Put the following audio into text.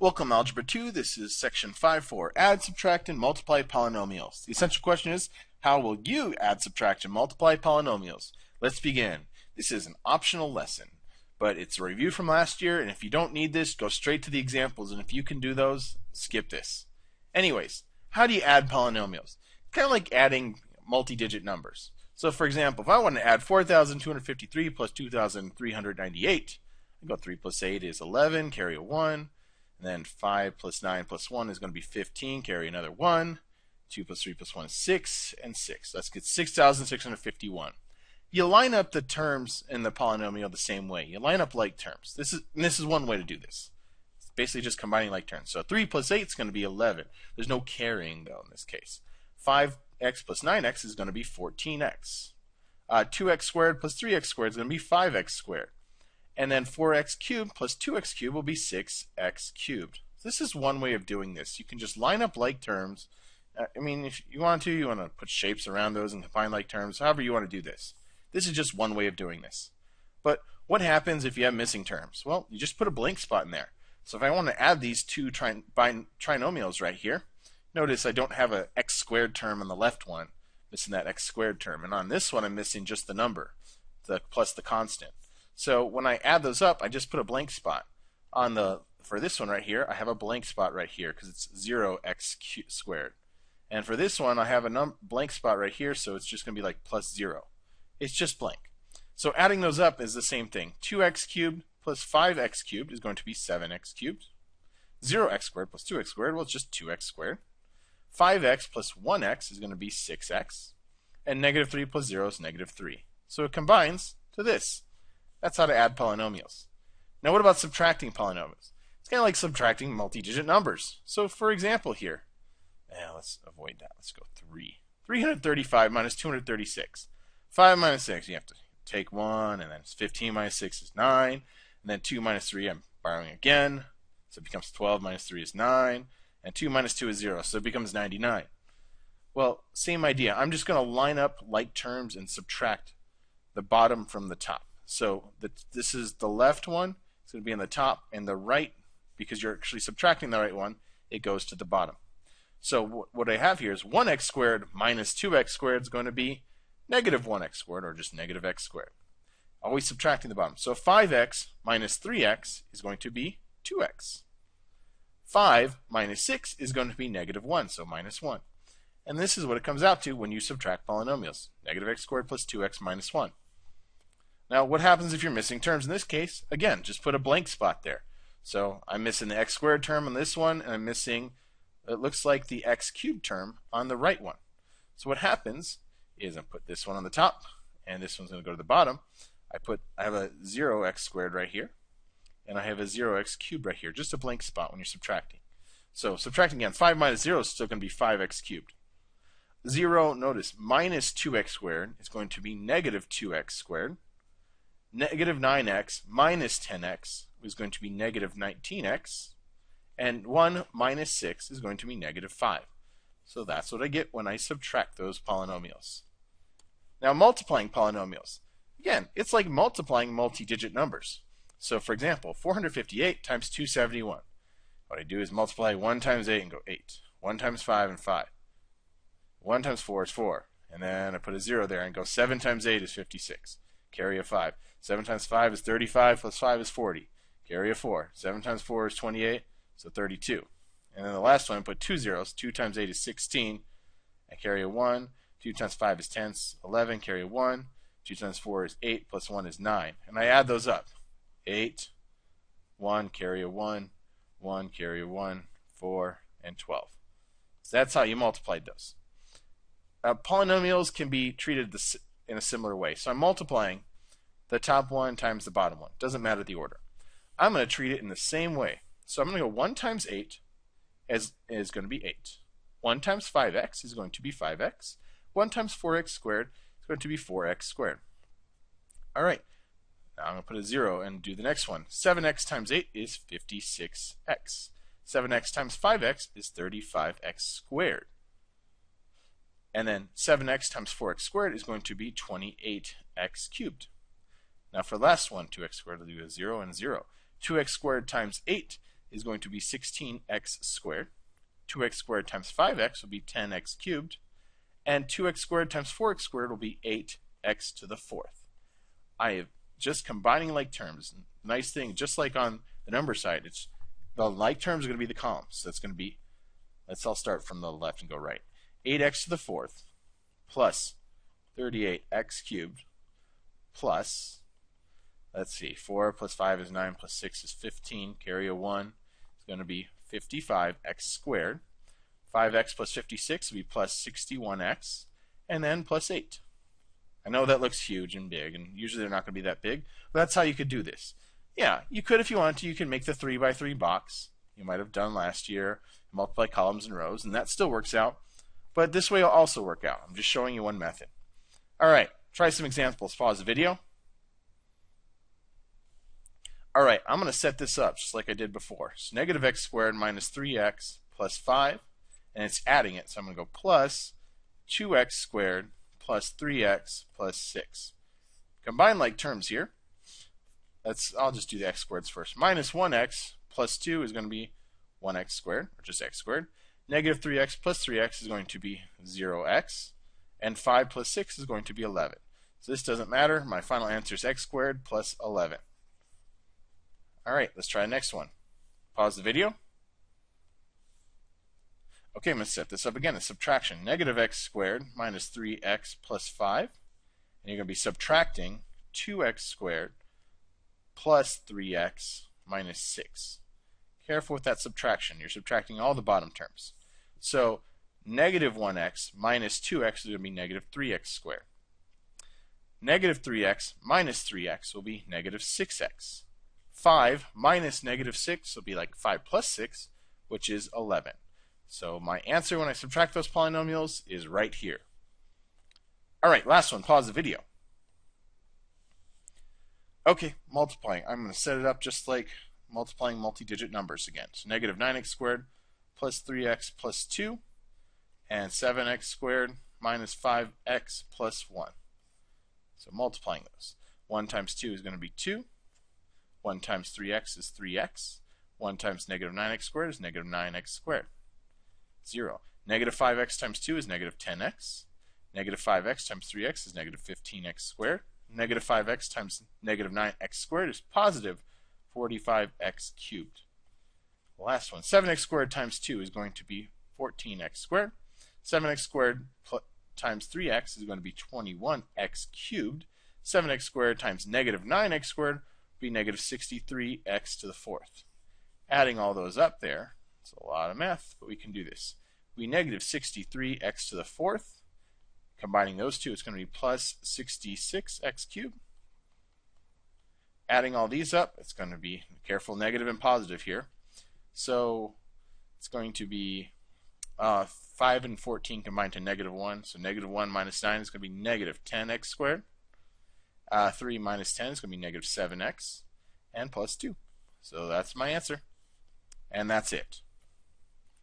Welcome, Algebra 2. This is section 5.4, add, subtract, and multiply polynomials. The essential question is, how will you add, subtract, and multiply polynomials? Let's begin. This is an optional lesson, but it's a review from last year, and if you don't need this, go straight to the examples, and if you can do those, skip this. Anyways, how do you add polynomials? Kind of like adding multi-digit numbers. So for example, if I want to add 4,253 plus 2,398, I go 3 plus 8 is 11, carry a 1. And then 5 plus 9 plus 1 is going to be 15, carry another 1. 2 plus 3 plus 1 is 6, and 6. Let's get 6,651. You line up the terms in the polynomial the same way. You line up like terms. This is one way to do this. It's basically just combining like terms. So 3 plus 8 is going to be 11. There's no carrying, though, in this case. 5x plus 9x is going to be 14x. 2x squared plus 3x squared is going to be 5x squared. And then 4x cubed plus 2x cubed will be 6x cubed. This is one way of doing this. You can just line up like terms. If you want to put shapes around those and combine like terms, however you want to do this. This is just one way of doing this. But what happens if you have missing terms? Well, you just put a blank spot in there. So if I want to add these two trinomials right here, notice I don't have an x squared term on the left one, missing that x squared term. And on this one, I'm missing just the number, plus the constant. So when I add those up, I just put a blank spot. For this one right here, I have a blank spot right here because it's 0x squared. And for this one, I have a blank spot right here, so it's just going to be like plus 0. It's just blank. So adding those up is the same thing. 2x cubed plus 5x cubed is going to be 7x cubed. 0x squared plus 2x squared, well, it's just 2x squared. 5x plus 1x is going to be 6x. And negative 3 plus 0 is negative 3. So it combines to this. That's how to add polynomials. Now what about subtracting polynomials? It's kind of like subtracting multi-digit numbers. So for example here, let's avoid that. Let's go 3. 335 minus 236. 5 minus 6, you have to take 1, and then 15 minus 6 is 9. And then 2 minus 3, I'm borrowing again. So it becomes 12 minus 3 is 9. And 2 minus 2 is 0, so it becomes 99. Well, same idea. I'm just going to line up like terms and subtract the bottom from the top. So this is the left one. It's going to be in the top, and the right, because you're actually subtracting the right one, it goes to the bottom. So what I have here is 1x squared minus 2x squared is going to be negative 1x squared, or just negative x squared. Always subtracting the bottom. So 5x minus 3x is going to be 2x. 5 minus 6 is going to be negative 1, so minus 1. And this is what it comes out to when you subtract polynomials. Negative x squared plus 2x minus 1. Now, what happens if you're missing terms in this case? Again, just put a blank spot there. So I'm missing the x squared term on this one, and I'm missing, it looks like the x cubed term on the right one. So what happens is I put this one on the top, and this one's going to go to the bottom. I have a 0x squared right here, and I have a 0x cubed right here, just a blank spot when you're subtracting. So subtracting again, 5 minus 0 is still going to be 5x cubed. 0, notice, minus 2x squared is going to be negative 2x squared. Negative 9x minus 10x is going to be negative 19x. And 1 minus 6 is going to be negative 5. So that's what I get when I subtract those polynomials. Now multiplying polynomials. Again, it's like multiplying multi-digit numbers. So for example, 458 times 271. What I do is multiply 1 times 8 and go 8. 1 times 5 and 5. 1 times 4 is 4. And then I put a 0 there and go 7 times 8 is 56. Carry a 5. 7 times 5 is 35, plus 5 is 40. Carry a 4. 7 times 4 is 28, so 32. And then the last one, I put 2 zeros. 2 times 8 is 16. I carry a 1. 2 times 5 is 10, 11. Carry a 1. 2 times 4 is 8, plus 1 is 9. And I add those up. 8, 1, carry a 1, 1, carry a 1, 4, and 12. So that's how you multiplied those. Polynomials can be treated in a similar way. So I'm multiplying the top one times the bottom one. Doesn't matter the order. I'm going to treat it in the same way. So I'm going to go 1 times 8 is going to be 8. 1 times 5x is going to be 5x. 1 times 4x squared is going to be 4x squared. All right. Now I'm going to put a 0 and do the next one. 7x times 8 is 56x. 7x times 5x is 35x squared. And then 7x times 4x squared is going to be 28x cubed. Now for the last one, 2x squared, we'll do a 0 and 0. 2x squared times 8 is going to be 16x squared. 2x squared times 5x will be 10x cubed. And 2x squared times 4x squared will be 8x to the fourth. I have just combining like terms. Nice thing, just like on the number side, it's the like terms are going to be the columns. So that's going to be, I'll start from the left and go right. 8x to the fourth plus 38x cubed plus, let's see, 4 plus 5 is 9 plus 6 is 15. Carry a 1. It's going to be 55x squared. 5x plus 56 will be plus 61x, and then plus 8. I know that looks huge and big, and usually they're not going to be that big, but that's how you could do this. Yeah, you could, if you want to, you can make the 3 by 3 box. You might have done last year, multiply columns and rows, and that still works out. But this way will also work out. I'm just showing you one method. All right, try some examples. Pause the video. All right, I'm going to set this up just like I did before. So negative x squared minus 3x plus 5, and it's adding it. So I'm going to go plus 2x squared plus 3x plus 6. Combine like terms here. I'll just do the x squareds first. Minus 1x plus 2 is going to be 1x squared, or just x squared. Negative 3x plus 3x is going to be 0x. And 5 plus 6 is going to be 11. So this doesn't matter. My final answer is x squared plus 11. All right, let's try the next one. Pause the video. Okay, I'm going to set this up again. It's subtraction. Negative x squared minus 3x plus 5. And you're going to be subtracting 2x squared plus 3x minus 6. Careful with that subtraction. You're subtracting all the bottom terms. So negative 1x minus 2x is going to be negative 3x squared. Negative 3x minus 3x will be negative 6x. 5 minus negative 6 will be like 5 plus 6, which is 11. So my answer when I subtract those polynomials is right here. All right, last one. Pause the video. Okay, multiplying. I'm going to set it up just like multiplying multi-digit numbers again. So negative 9x squared plus 3x plus 2, and 7x squared minus 5x plus 1. So multiplying those. 1 times 2 is going to be 2. 1 times 3x is 3x. 1 times negative 9x squared is negative 9x squared. 0. Negative 5x times 2 is negative 10x. Negative 5x times 3x is negative 15x squared. Negative 5x times negative 9x squared is positive 45x cubed. The last one. 7x squared times 2 is going to be 14x squared. 7x squared times 3x is going to be 21x cubed. 7x squared times negative 9x squared will be negative 63x to the fourth. Adding all those up there, it's a lot of math, but we can do this. We negative 63x to the fourth. Combining those two, it's going to be plus 66x cubed. Adding all these up, it's going to be, careful, negative and positive here. So it's going to be 5 and 14 combined to negative 1. So negative 1 minus 9 is going to be negative 10x squared. 3 minus 10 is going to be negative 7x. And plus 2. So that's my answer. And that's it.